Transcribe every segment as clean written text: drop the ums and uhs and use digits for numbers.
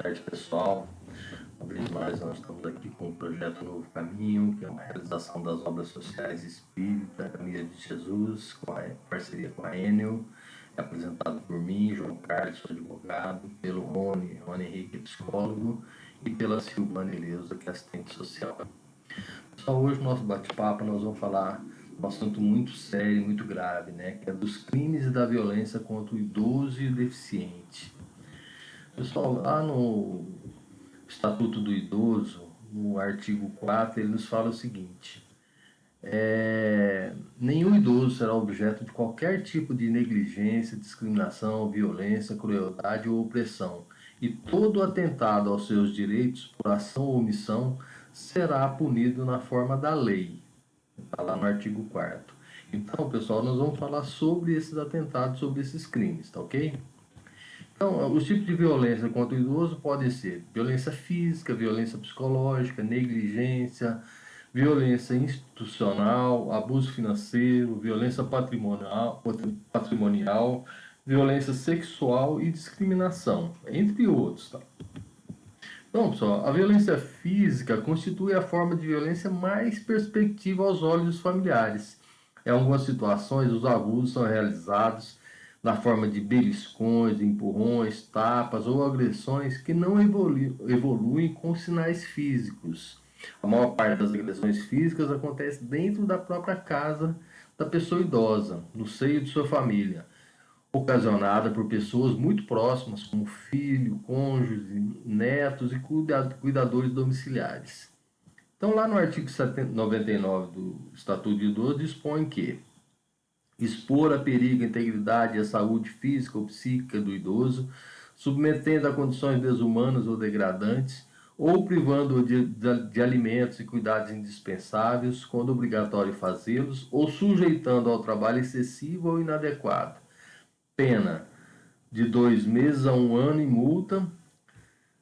tarde, pessoal. Uma vez mais, nós estamos aqui com o projeto Novo Caminho, que é uma realização das obras sociais espírita Caminho de Jesus, com a parceria com a Enel, apresentado por mim, João Carlos, sou advogado, pelo Rony Henrique, psicólogo, e pela Silvana Eleusa, que é assistente social. Pessoal, hoje no nosso bate-papo nós vamos falar um assunto muito sério e muito grave, né? Que é dos crimes e da violência contra o idoso e o deficiente. Pessoal, lá no Estatuto do Idoso, no artigo 4, ele nos fala o seguinte: nenhum idoso será objeto de qualquer tipo de negligência, discriminação, violência, crueldade ou opressão, e todo atentado aos seus direitos, por ação ou omissão, será punido na forma da lei. Está lá no artigo 4º. Então, pessoal, nós vamos falar sobre esses atentados, sobre esses crimes, tá ok? Então, os tipos de violência contra o idoso podem ser violência física, violência psicológica, negligência, violência institucional, abuso financeiro, violência patrimonial, violência sexual e discriminação, entre outros. Tá? Então, pessoal, a violência física constitui a forma de violência mais perspectiva aos olhos dos familiares. Em algumas situações, os abusos são realizados na forma de beliscões, empurrões, tapas ou agressões que não evoluem com sinais físicos. A maior parte das agressões físicas acontece dentro da própria casa da pessoa idosa, no seio de sua família, ocasionada por pessoas muito próximas, como filho, cônjuge, netos e cuidadores domiciliares. Então, lá no artigo 99 do Estatuto do Idoso, dispõe que expor a perigo a integridade e a saúde física ou psíquica do idoso, submetendo a condições desumanas ou degradantes, ou privando-o de alimentos e cuidados indispensáveis, quando obrigatório fazê-los, ou sujeitando ao trabalho excessivo ou inadequado. Pena de 2 meses a 1 ano e multa.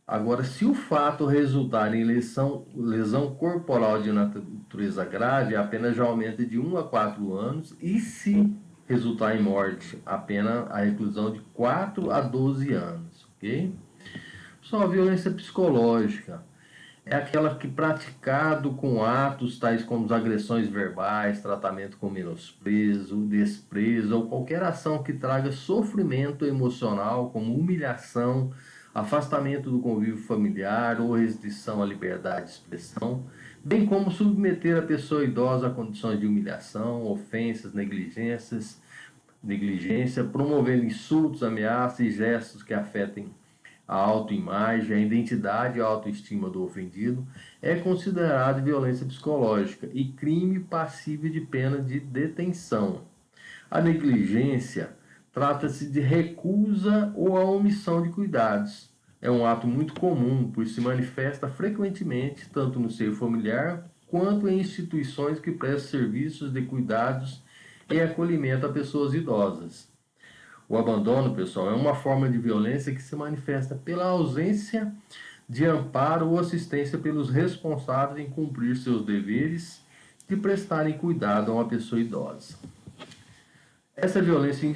Agora, se o fato resultar em lesão corporal de natureza grave, a pena já aumenta de 1 a 4 anos, e se resultar em morte, a pena a reclusão de 4 a 12 anos, ok? Só a violência psicológica é aquela que praticado com atos tais como agressões verbais, tratamento com menosprezo, desprezo ou qualquer ação que traga sofrimento emocional, como humilhação, afastamento do convívio familiar ou restrição à liberdade de expressão, bem como submeter a pessoa idosa a condições de humilhação, ofensas, negligência, promovendo insultos, ameaças e gestos que afetem a autoimagem, a identidade e a autoestima do ofendido, é considerado violência psicológica e crime passível de pena de detenção. A negligência trata-se de recusa ou a omissão de cuidados. É um ato muito comum, pois se manifesta frequentemente tanto no seio familiar quanto em instituições que prestam serviços de cuidados e acolhimento a pessoas idosas. O abandono, pessoal, é uma forma de violência que se manifesta pela ausência de amparo ou assistência pelos responsáveis em cumprir seus deveres de prestarem cuidado a uma pessoa idosa. Essa violência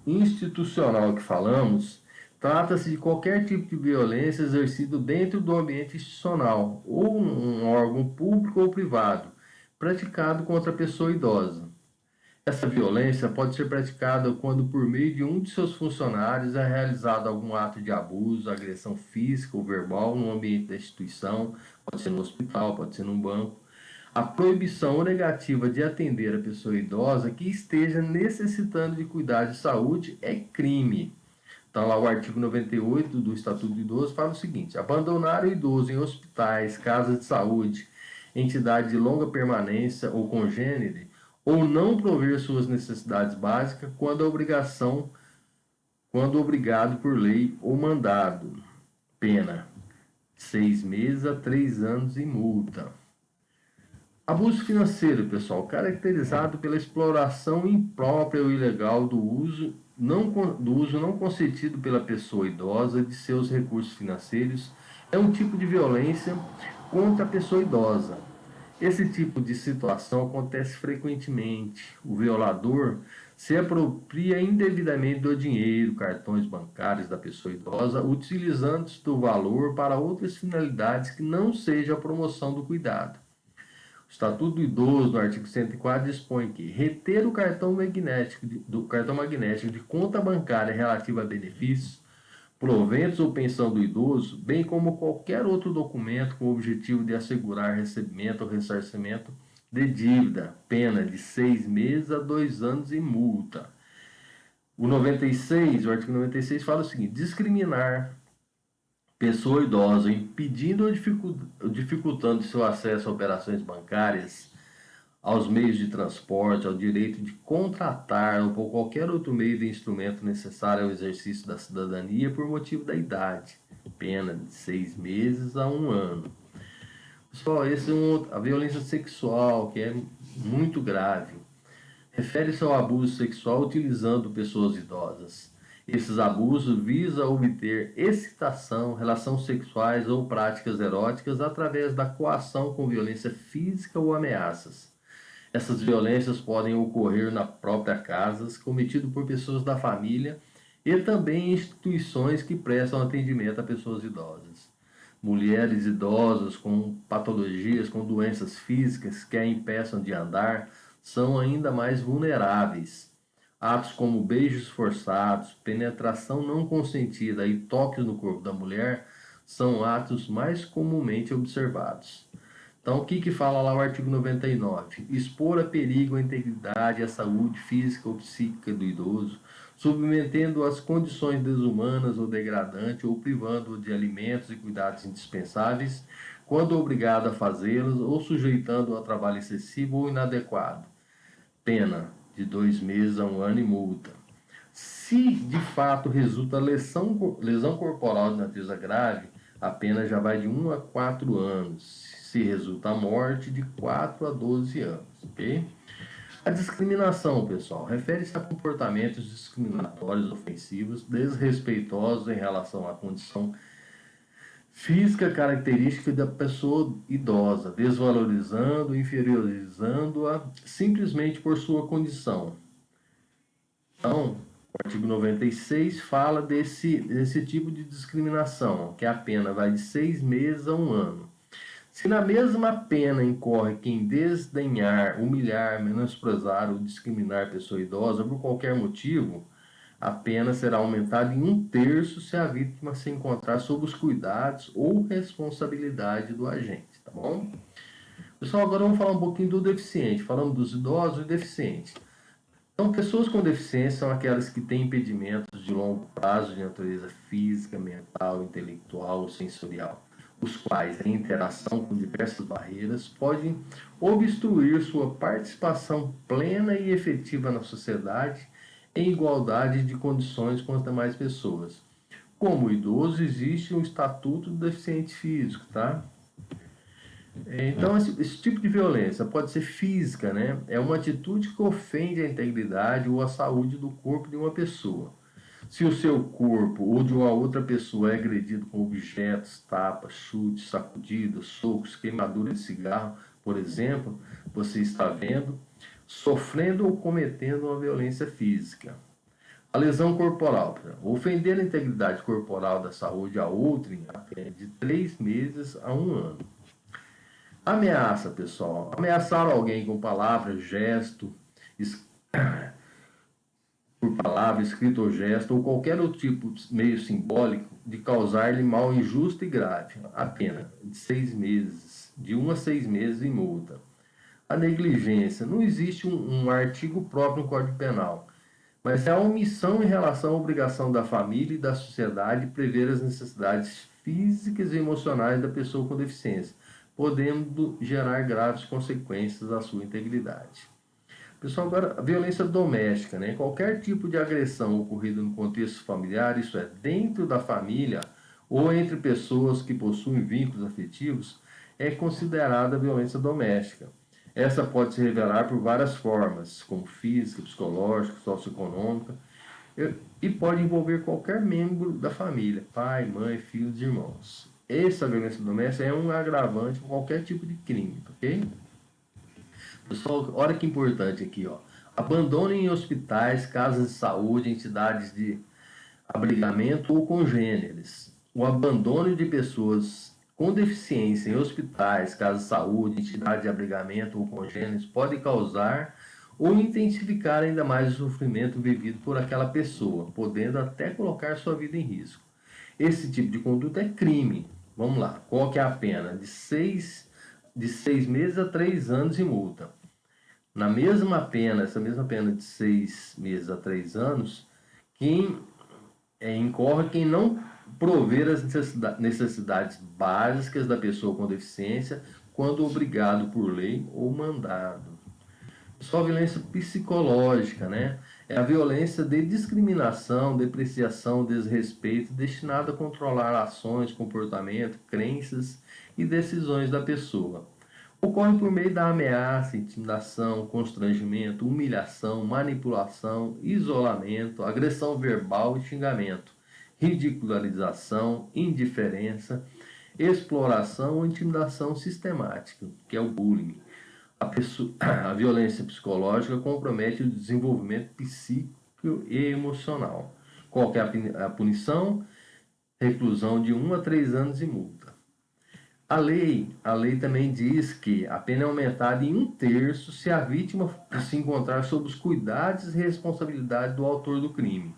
institucional que falamos trata-se de qualquer tipo de violência exercido dentro do ambiente institucional ou um órgão público ou privado, praticado contra a pessoa idosa. Essa violência pode ser praticada quando, por meio de um de seus funcionários, é realizado algum ato de abuso, agressão física ou verbal no ambiente da instituição, pode ser no hospital, pode ser num banco. A proibição negativa de atender a pessoa idosa que esteja necessitando de cuidado de saúde é crime. Então, lá o artigo 98 do Estatuto do Idoso fala o seguinte: abandonar o idoso em hospitais, casas de saúde, entidade de longa permanência ou congênere, ou não prover suas necessidades básicas quando obrigado por lei ou mandado. Pena 6 meses a 3 anos e multa. Abuso financeiro, pessoal, caracterizado pela exploração imprópria ou ilegal do uso não consentido pela pessoa idosa de seus recursos financeiros, é um tipo de violência contra a pessoa idosa. Esse tipo de situação acontece frequentemente. O violador se apropria indevidamente do dinheiro, cartões bancários da pessoa idosa, utilizando-se do valor para outras finalidades que não seja a promoção do cuidado. O Estatuto do Idoso, no artigo 104, dispõe que reter o cartão magnético de conta bancária relativa a benefícios, proventos ou pensão do idoso, bem como qualquer outro documento com o objetivo de assegurar recebimento ou ressarcimento de dívida, pena de 6 meses a 2 anos e multa. O artigo 96 fala o seguinte: discriminar pessoa idosa, impedindo ou dificultando seu acesso a operações bancárias, aos meios de transporte, ao direito de contratar ou por qualquer outro meio de instrumento necessário ao exercício da cidadania por motivo da idade, pena de 6 meses a 1 ano. Pessoal, a violência sexual, que é muito grave. Refere-se ao abuso sexual utilizando pessoas idosas. Esses abusos visam obter excitação, relações sexuais ou práticas eróticas através da coação com violência física ou ameaças. Essas violências podem ocorrer na própria casa, cometido por pessoas da família e também em instituições que prestam atendimento a pessoas idosas. Mulheres idosas com patologias, com doenças físicas que a impeçam de andar, são ainda mais vulneráveis. Atos como beijos forçados, penetração não consentida e toques no corpo da mulher são atos mais comumente observados. Então, o que fala lá o artigo 99? Expor a perigo a integridade e a saúde física ou psíquica do idoso, submetendo-o às condições desumanas ou degradantes, ou privando-o de alimentos e cuidados indispensáveis, quando obrigado a fazê-los, ou sujeitando-o a trabalho excessivo ou inadequado. Pena de 2 meses a 1 ano e multa. Se de fato resulta lesão corporal de natureza grave, a pena já vai de 1 a 4 anos. Se resulta a morte, de 4 a 12 anos, ok? A discriminação, pessoal, refere-se a comportamentos discriminatórios, ofensivos, desrespeitosos em relação à condição física característica da pessoa idosa, desvalorizando, inferiorizando-a simplesmente por sua condição. Então, o artigo 96 fala desse tipo de discriminação, que a pena vai de 6 meses a 1 ano. Se na mesma pena incorre quem desdenhar, humilhar, menosprezar ou discriminar pessoa idosa por qualquer motivo, a pena será aumentada em 1/3 se a vítima se encontrar sob os cuidados ou responsabilidade do agente, tá bom? Pessoal, agora vamos falar um pouquinho do deficiente. Falamos dos idosos e deficientes. Então, pessoas com deficiência são aquelas que têm impedimentos de longo prazo de natureza física, mental, intelectual ou sensorial, os quais, em interação com diversas barreiras, podem obstruir sua participação plena e efetiva na sociedade em igualdade de condições com as demais pessoas. Como idoso, existe um estatuto do deficiente físico, tá? Então, esse tipo de violência pode ser física, né? É uma atitude que ofende a integridade ou a saúde do corpo de uma pessoa. Se o seu corpo ou de uma outra pessoa é agredido com objetos, tapas, chutes, sacudidas, socos, queimadura de cigarro, por exemplo, você está vendo, sofrendo ou cometendo uma violência física. A lesão corporal, ofender a integridade corporal da saúde a outrem, é de 3 meses a 1 ano. Ameaça, pessoal. Ameaçar alguém com palavra, gesto, por palavra, escrito ou gesto, ou qualquer outro tipo de meio simbólico de causar-lhe mal injusto e grave. A pena de 6 meses, de 1 a 6 meses em multa. A negligência. Não existe um artigo próprio no Código Penal, mas é a omissão em relação à obrigação da família e da sociedade de prever as necessidades físicas e emocionais da pessoa com deficiência, podendo gerar graves consequências à sua integridade. Pessoal, agora, a violência doméstica, né? Qualquer tipo de agressão ocorrida no contexto familiar, isso é, dentro da família ou entre pessoas que possuem vínculos afetivos, é considerada violência doméstica. Essa pode se revelar por várias formas, como física, psicológica, socioeconômica, e pode envolver qualquer membro da família, pai, mãe, filhos e irmãos. Essa violência doméstica é um agravante em qualquer tipo de crime, ok? Pessoal, olha que importante aqui, ó. Abandono em hospitais, casas de saúde, entidades de abrigamento ou congêneres. O abandono de pessoas com deficiência em hospitais, casas de saúde, entidades de abrigamento ou congêneres pode causar ou intensificar ainda mais o sofrimento vivido por aquela pessoa, podendo até colocar sua vida em risco. Esse tipo de conduta é crime. Vamos lá, qual que é a pena? De 6 meses a 3 anos de multa. Na mesma pena, essa mesma pena de 6 meses a 3 anos, quem incorre quem não prover as necessidades básicas da pessoa com deficiência quando obrigado por lei ou mandado. Só violência psicológica, né? É a violência de discriminação, depreciação, desrespeito, destinada a controlar ações, comportamento, crenças e decisões da pessoa. Ocorre por meio da ameaça, intimidação, constrangimento, humilhação, manipulação, isolamento, agressão verbal e xingamento, ridicularização, indiferença, exploração ou intimidação sistemática, que é o bullying. A violência psicológica compromete o desenvolvimento psíquico e emocional. Qual que é a punição? Reclusão de 1 a 3 anos e multa. A lei também diz que a pena é aumentada em 1/3 se a vítima se encontrar sob os cuidados e responsabilidade do autor do crime.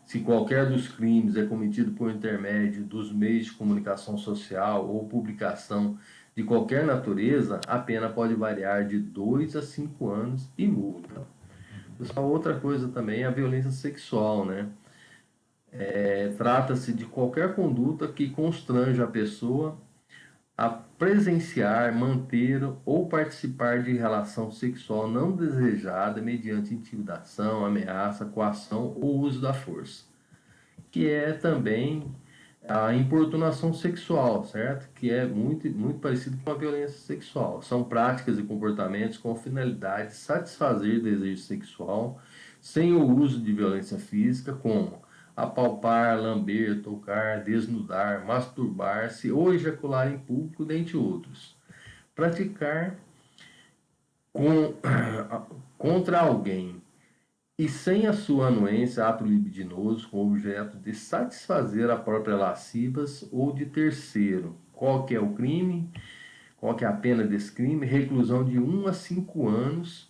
Se qualquer dos crimes é cometido por intermédio dos meios de comunicação social ou publicação de qualquer natureza, a pena pode variar de 2 a 5 anos e multa. Pessoal, outra coisa também é a violência sexual, né? Trata-se de qualquer conduta que constrange a pessoa a presenciar, manter ou participar de relação sexual não desejada mediante intimidação, ameaça, coação ou uso da força, que é também a importunação sexual, certo? Que é muito, muito parecido com a violência sexual. São práticas e comportamentos com a finalidade de satisfazer desejo sexual sem o uso de violência física, como apalpar, lamber, tocar, desnudar, masturbar-se ou ejacular em público, dentre outros. Praticar com, contra alguém e sem a sua anuência, ato libidinoso com o objeto de satisfazer a própria lascivas ou de terceiro. Qual que é o crime? Qual que é a pena desse crime? Reclusão de 1 a 5 anos,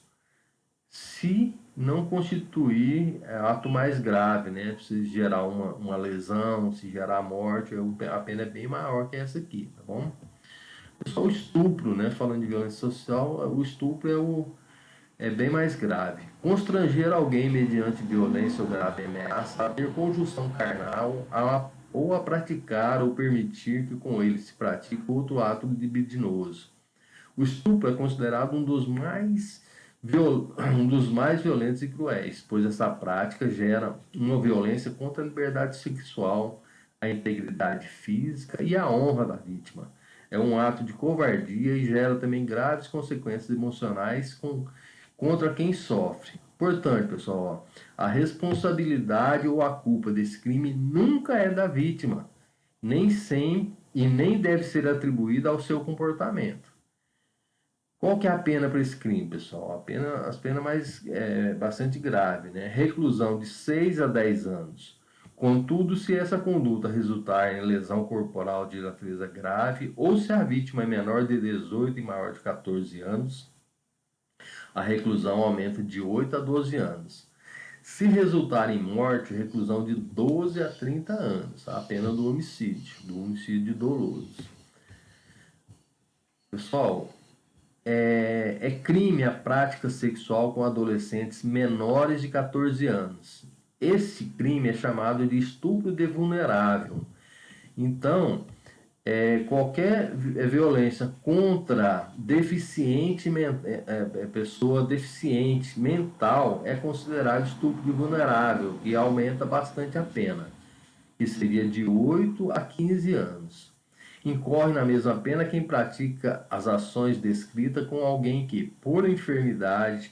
se não constituir ato mais grave, né? Se gerar uma lesão, se gerar morte, a pena é bem maior que essa aqui, tá bom? Só o estupro, né? Falando de violência social, o estupro é bem mais grave. Constranger alguém mediante violência ou grave ameaça a ter conjunção carnal ou a praticar ou permitir que com ele se pratique outro ato libidinoso. O estupro é considerado um dos mais violentos e cruéis, pois essa prática gera uma violência contra a liberdade sexual, a integridade física e a honra da vítima. É um ato de covardia e gera também graves consequências emocionais contra quem sofre. Portanto, pessoal, a responsabilidade ou a culpa desse crime nunca é da vítima, nem sempre e nem deve ser atribuída ao seu comportamento. Qual que é a pena para esse crime, pessoal? As penas mais bastante grave, né? Reclusão de 6 a 10 anos. Contudo, se essa conduta resultar em lesão corporal de natureza grave ou se a vítima é menor de 18 e maior de 14 anos, a reclusão aumenta de 8 a 12 anos. Se resultar em morte, reclusão de 12 a 30 anos, a pena do homicídio doloso. Pessoal, é crime a prática sexual com adolescentes menores de 14 anos. Esse crime é chamado de estupro de vulnerável. Então, qualquer violência contra pessoa deficiente mental é considerado estupro de vulnerável e aumenta bastante a pena, que seria de 8 a 15 anos. Incorre na mesma pena quem pratica as ações descritas com alguém que, por enfermidade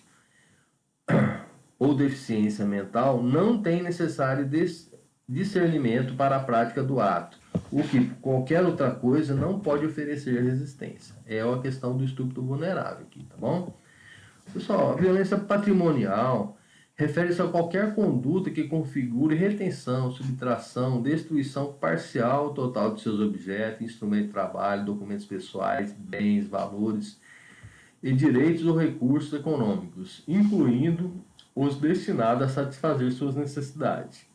ou deficiência mental, não tem necessário discernimento para a prática do ato, o que qualquer outra coisa não pode oferecer resistência. É a questão do estupro vulnerável aqui, tá bom? Pessoal, a violência patrimonial refere-se a qualquer conduta que configure retenção, subtração, destruição parcial ou total de seus objetos, instrumentos de trabalho, documentos pessoais, bens, valores e direitos ou recursos econômicos, incluindo os destinados a satisfazer suas necessidades.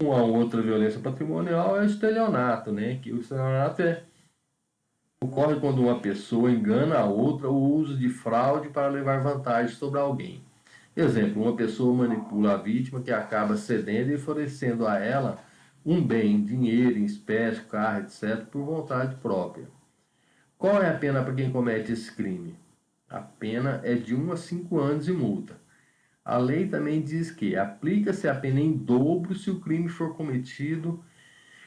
Uma outra violência patrimonial é o estelionato, né? Que o estelionato ocorre quando uma pessoa engana a outra ou usa de fraude para levar vantagem sobre alguém. Exemplo, uma pessoa manipula a vítima que acaba cedendo e oferecendo a ela um bem, dinheiro, em espécie, carro, etc., por vontade própria. Qual é a pena para quem comete esse crime? A pena é de 1 a 5 anos e multa. A lei também diz que aplica-se a pena em dobro se o crime for cometido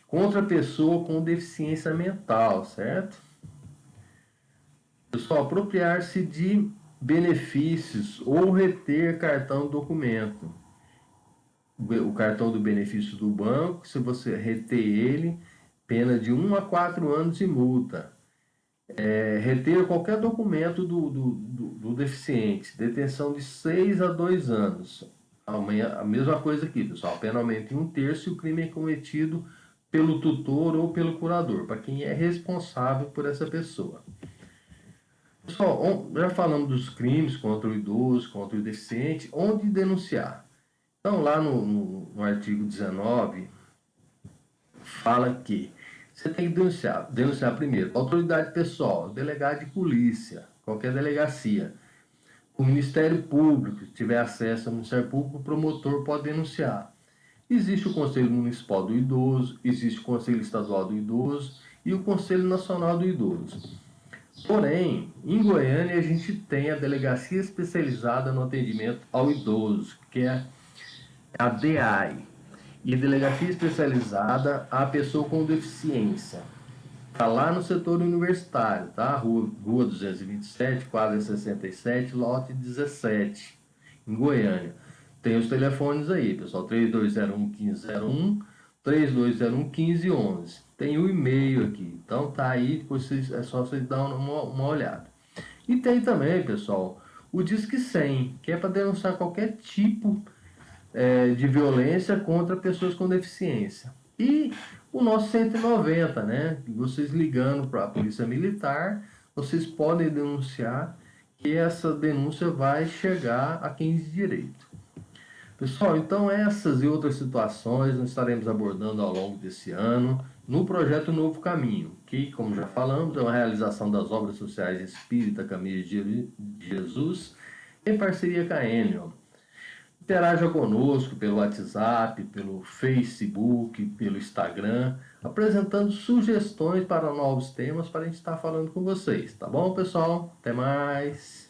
contra a pessoa com deficiência mental, certo? Pessoal, apropriar-se de benefícios ou reter cartão do documento. O cartão do benefício do banco, se você reter ele, pena de 1 a 4 anos e multa. Reter qualquer documento do deficiente, detenção de 6 a 2 anos. A mesma coisa aqui, pessoal, pena aumenta em 1/3 se o crime é cometido pelo tutor ou pelo curador, para quem é responsável por essa pessoa. Pessoal, já falamos dos crimes contra o idoso, contra o deficiente, onde denunciar? Então, lá no artigo 19, fala que você tem que denunciar primeiro a autoridade pessoal, delegado de polícia, qualquer delegacia, o Ministério Público, se tiver acesso ao Ministério Público, o promotor pode denunciar. Existe o Conselho Municipal do Idoso, existe o Conselho Estadual do Idoso e o Conselho Nacional do Idoso. Porém, em Goiânia a gente tem a Delegacia Especializada no Atendimento ao Idoso, que é a DEAI, e Delegacia Especializada à Pessoa com Deficiência. Está lá no setor universitário, tá? Rua 227, quadra 67, lote 17, em Goiânia. Tem os telefones aí, pessoal, 3201-1501, 3201-1511. Tem o e-mail aqui, então tá aí, depois é só vocês dar uma olhada. E tem também, pessoal, o Disque 100, que é para denunciar qualquer tipo de violência contra pessoas com deficiência. E o nosso 190, né? Vocês ligando para a Polícia Militar, vocês podem denunciar que essa denúncia vai chegar a quem de direito. Pessoal, então essas e outras situações nós estaremos abordando ao longo desse ano no projeto Novo Caminho, que, como já falamos, é uma realização das obras sociais Espírita Caminho de Jesus em parceria com a Enel. Interaja conosco pelo WhatsApp, pelo Facebook, pelo Instagram, apresentando sugestões para novos temas para a gente estar falando com vocês. Tá bom, pessoal? Até mais!